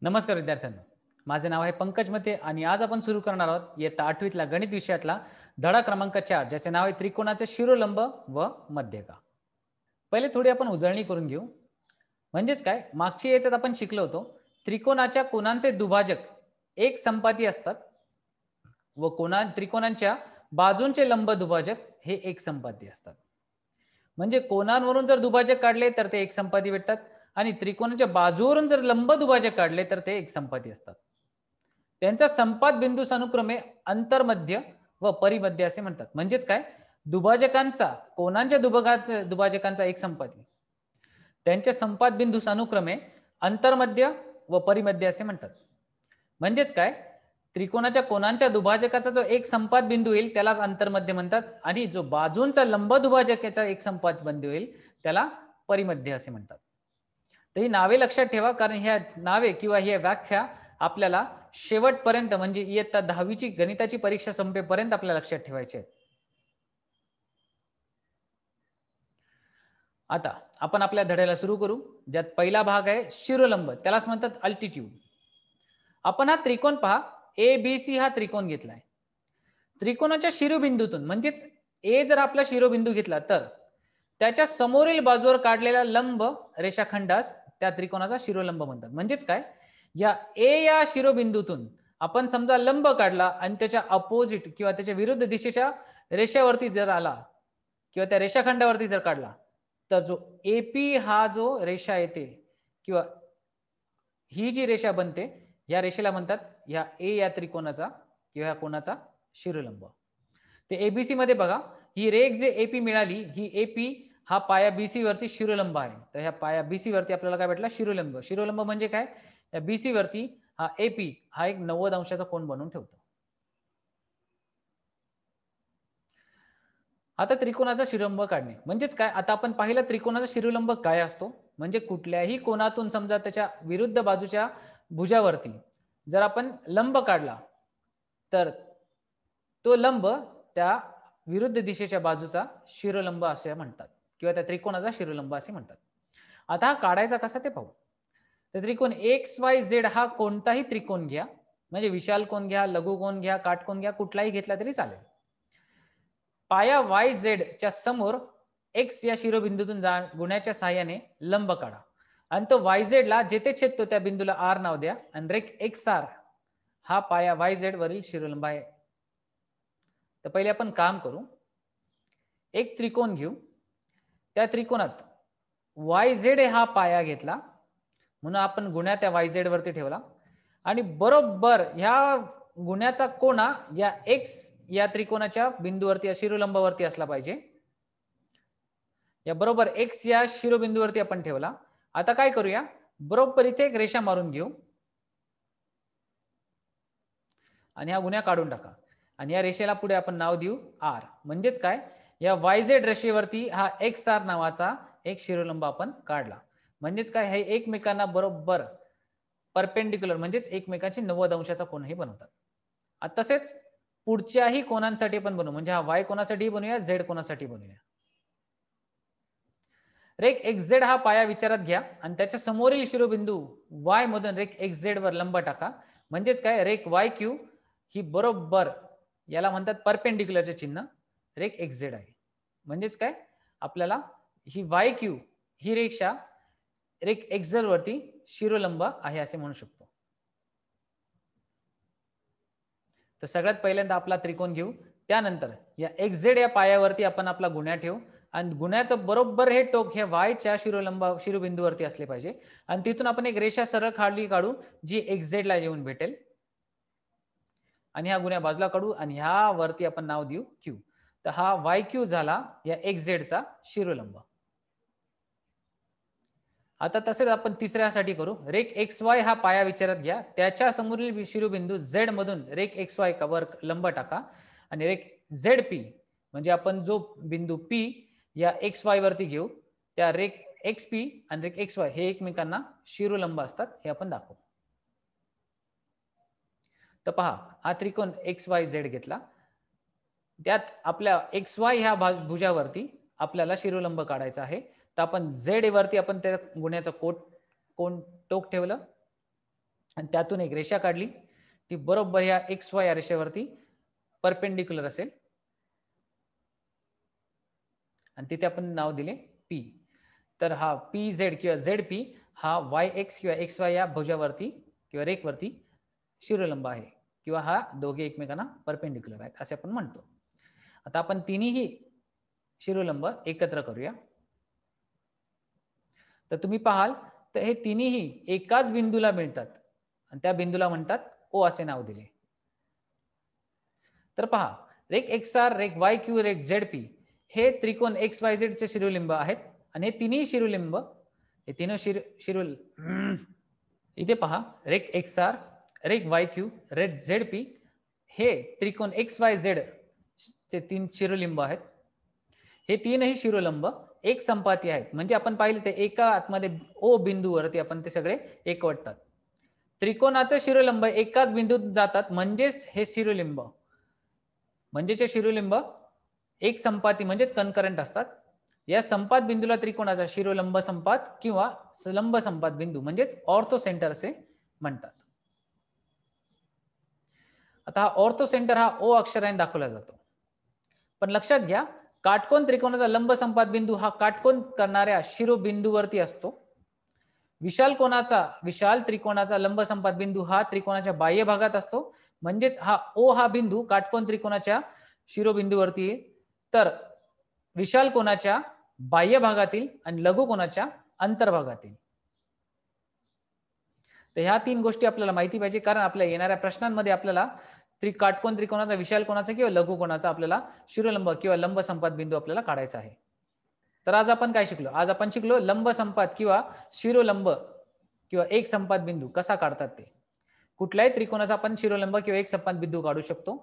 नमस्कार विद्यार्थ्यांनो, माझे नाव आहे पंकज मते आणि आज आपण सुरू करणार आहोत इयत्ता 8वीतला गणित विषयातला धडा क्रमांक 4, ज्याचे नाव आहे त्रिकोणाचे शिरोलंब व मध्यका. पहिले थोडी आपण उजळणी करून घेऊ. म्हणजेच काय, मागच्या इयत्तेत आपण शिकलो होतो, त्रिकोणाच्या कोनांचे दुभाजक एक संपाती असतात व त्रिकोणांच्या बाजूंचे लंब दुभाजक हे एक संपाती असतात. म्हणजे कोनांवरून जर दुभाजक काढले तर ते एक संपाती भेटतात आणि त्रिकोणाच्या बाजूवरून जर लंब दुभाजक काढले तर ते एक संपाती असतात. त्यांचा संपात बिंदू अनुक्रमे अंतर्मध्य व परिमध्य असे म्हणतात. म्हणजेच काय, दुभाजकांचा कोनांच्या दुभाजकांचा एक संपाती, त्यांच्या संपात बिंदू अनुक्रमे अंतर्मध्य व परिमध्य असे म्हणतात. म्हणजेच काय, त्रिकोणाच्या कोनांच्या दुभाजकाचा जो एक संपात बिंदू येईल त्यालाच अंतर्मध्य म्हणतात आणि जो बाजूंचा लंब दुभाजकाचा एक संपात बिंदू येईल त्याला परिमध्य असे म्हणतात. तर ही नावे लक्षात ठेवा, कारण ह्या नावे किंवा ह्या व्याख्या आपल्याला शेवटपर्यंत म्हणजे इयत्ता 10वीची गणिताची परीक्षा संपेपर्यंत आपल्याला लक्षात ठेवायचे आहेत. आता आपण आपल्या धड्याला सुरू करू, ज्यात पहिला भाग आहे शिरोलंब, त्यालाच म्हणतात अल्टिट्यूड. आपण हा त्रिकोण पहा, ए बी सी हा त्रिकोण घेतलाय. त्रिकोणाच्या शिरोबिंदूतून म्हणजेच ए जर आपला शिरोबिंदू घेतला तर त्याच्या समोरील बाजूवर काढलेला लंब रेषाखंडास त्या त्रिकोणाचा शिरोलंब म्हणतात. म्हणजेच काय, या ए या शिरोबिंदूतून आपण समजा लंब काढला आणि त्याच्या अपोजिट किंवा त्याच्या विरुद्ध दिशेच्या रेषेवरती जर आला किंवा त्या रेषाखंडावरती जर काढला तर जो एपी हा जो रेषा येते किंवा ही जी रेषा बनते, या रेषेला म्हणतात या ए या त्रिकोणाचा किंवा या कोणाचा शिरोलंब. ते एबीसी मध्ये बघा, ही रेख जे एपी मिळाली, ही एपी हा पाया बीसी वरती शिरोलंब आहे. तर ह्या पाया बीसी वरती आपल्याला काय भेटला, शिरोलंब. शिरोलंब म्हणजे काय, या बीसी वरती हा एपी हा एक 90 अंशाचा कोन बनवून ठेवतो. आता त्रिकोणाचा शिरोलंब काढणे म्हणजेच काय, आता आपण पाहिलं त्रिकोणाचा शिरोलंब काय असतो. म्हणजे कुठल्याही कोनातून समजा त्याच्या विरुद्ध बाजूच्या भुजावरती जर आपण लंब काढला तर तो लंब त्या विरुद्ध दिशेच्या बाजूचा शिरोलंब असे म्हणतात किंवा त्या त्रिकोणाचा शिरोलंब असे म्हणतात. आता हा काढायचा कसा ते पाहू. तर त्रिकोण एक्स वाय झेड हा कोणताही त्रिकोण घ्या, म्हणजे विशाल कोन घ्या, लघु कोन घ्या, काटकोन घ्या, कुठलाही घेतला तरी चालेल. पाया वाय झेड च्या समोर एक्स या शिरोबिंदूतून गुण्याच्या साहाय्याने लंब काढा आणि तो वाय झेड ला जेथे छेदतो त्या बिंदूला आर नाव द्या आणि रेख एक्स आर हा पाया वाय झेड वरील शिरोलंब आहे. तर पहिले आपण काम करू. एक त्रिकोण घेऊ, त्या त्रिकोणात वाय झेड हा पाया घेतला म्हणून आपण गुण्या त्या वाय झेड वरती ठेवला आणि बरोबर ह्या गुण्याचा कोणा या एक्स या त्रिकोणाच्या बिंदूवरती शिरोलंबावरती असला पाहिजे. या बरोबर एक्स या शिरोबिंदूवरती आपण ठेवला. आता काय करूया, बरोबर इथे एक रेषा मारून घेऊ आणि हा गुन्हा काढून टाका आणि या रेषेला पुढे आपण नाव देऊ आर. म्हणजेच काय, या वाय झेड रेषेवरती हा एक्स आर नावाचा एक शिरोलंब आपण काढला. म्हणजेच काय, हे एकमेकांना बरोबर परपेंडिक्युलर म्हणजेच एकमेकांची 90 अंशाचा कोन हे बनवतात. तसेच पुढच्याही कोनांसाठी पण बनवू, म्हणजे हा वाय कोनासाठी बनवूया, झेड कोनासाठी बनवूया. रेख एक्स झेड हा पाया विचारात घ्या आणि त्याच्या समोरील शिरोबिंदू वाय मधून रेख एक्स झेड वर लंब टाका. म्हणजेच काय, रेख वाय क्यू ही बरोबर याला म्हणतात परपेंडिक्युलरचे चिन्ह रेख एक्स झेड आहे. म्हणजेच काय, आपल्याला ही वाय क्यू ही रेषा रेख एक्स झेड वरती शिरोलंब आहे असे म्हणू शकतो. तर सगळ्यात पहिल्यांदा आपला त्रिकोण घेऊ, त्यानंतर या एक्स झेड या पायावरती आपण आपला गुण्या ठेवू आणि गुण्याचं बरोबर हे टोक हे वायच्या शिरोबिंदूवरती असले पाहिजे आणि तिथून आपण एक रेषा सरळ खाली काढू जी एक्स झेड ला येऊन भेटेल आणि हा गुन्हा बाजूला काढू आणि ह्या वरती आपण नाव देऊ क्यू. तर हा वाय क्यू झाला या एक्स झेडचा शिरोलंब. आता तसेच आपण तिसऱ्यासाठी करू. रेख एक्स वाय हा पाया विचारात घ्या, त्याच्या समोरील शिरोबिंदू झेड मधून रेख एक्स वाय वर लंब टाका आणि रेख झेड पी म्हणजे आपण जो बिंदू पी या एक्स वाय वरती घेऊ, त्या रेख एक्स पी आणि रेख एक्स वाय हे एकमेकांना शिरोलंब असतात हे आपण दाखवू. तर पहा, हा त्रिकोण एक्स वाय झेड घेतला, त्यात आपल्या एक्स वाय ह्या भुजावरती आपल्याला शिरोलंब काढायचा आहे. तर आपण झेड वरती आपण त्या गुण्याचं कोन टोक ठेवलं आणि त्यातून एक रेषा काढली, ती बरोबर ह्या XY या रेषेवरती परपेंडिक्युलर असेल आणि तिथे आपण नाव दिले P. तर हा PZ किंवा ZP हा YX किंवा XY या भुजावरती किंवा रेखवरती शिरोलंब आहे किंवा हा दोघे एकमेकांना परपेंडिक्युलर आहेत असे आपण म्हणतो. आता आपण तिन्ही शिरोलंब एकत्र करूया. तर तुम्ही पाहाल तर हे तिन्ही एकाच बिंदूला मिळतात आणि त्या बिंदूला म्हणतात O असे नाव दिले. तर पहा, रेख XR, रेख YQ, रेख ZP हे त्रिकोण XYZ चे शिरोलिंब आहेत आणि हे तिन्ही शिरोलिंब हे तीन शिरोल इथे पहा, रेख XR, रेख YQ, रेख ZP हे त्रिकोण XYZ चे तीन शिरोलिंब आहेत. हे तीनही शिरोलंब एक संपाती आहेत, म्हणजे आपण पाहिले ते एका आतमध्ये O बिंदूवरती आपण ते सगळे एकवटतात. त्रिकोणाचे शिरोलंब एकाच बिंदूत जातात, म्हणजेच हे शिरोलिंब म्हणजेचे शिरोलिंब एक संपाती म्हणजे कनकरंट असतात. या संपात बिंदूला त्रिकोणाचा शिरोलंब संपात किंवा लंब संपात बिंदू म्हणजेच ऑर्थो सेंटर असे म्हणतात. आता हा ऑर्थो सेंटर हा O अक्षराने दाखवला जातो. पण लक्षात घ्या, काटकोन त्रिकोणाचा लंब संपात बिंदू हा काटकोन करणाऱ्या शिरोबिंदूवरती असतो. विशाल त्रिकोणाचा लंब संपात बिंदू हा त्रिकोणाच्या बाह्य भागात असतो, म्हणजेच हा O हा बिंदू काटकोन त्रिकोणाच्या शिरोबिंदूवरती आहे, तर विशाल कोनाच्या बाह्य भागातील आणि लघु कोनाच्या अंतर्भागातील. तर ह्या तीन गोष्टी आपल्याला माहिती पाहिजे, कारण आपल्या येणाऱ्या प्रश्नांमध्ये आपल्याला काटकोन त्रिकोणाचा, विशाल कोनाचा किंवा लघु कोनाचा आपल्याला शिरोलंब किंवा लंब संपात बिंदू आपल्याला काढायचा आहे. तर आज आपण काय शिकलो? आज आपण शिकलो लंब संपात किंवा शिरोलंब किंवा एक संपात बिंदू कसा काढतात ते. कुठल्याही त्रिकोणाचा आपण शिरोलंब किंवा एक संपात बिंदू काढू शकतो.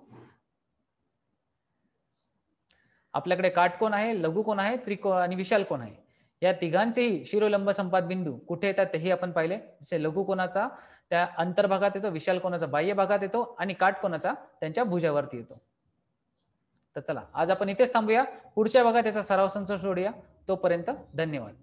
आपल्याकडे काटकोन आहे, लघुकोन आहे, त्रिकोण आणि विशाल कोन आहे. या तिघांचेही शिरोलंब संपात बिंदू कुठे येतात तेही आपण पाहिले. जसे लघुकोनाचा त्या अंतर्भागात येतो, विशाल कोनाचा बाह्य भागात येतो आणि काटकोनाचा त्यांच्या भुजावरती येतो. तर चला आज आपण इथेच थांबूया. पुढच्या भागात याचा सराव संच सोडूया. तोपर्यंत धन्यवाद.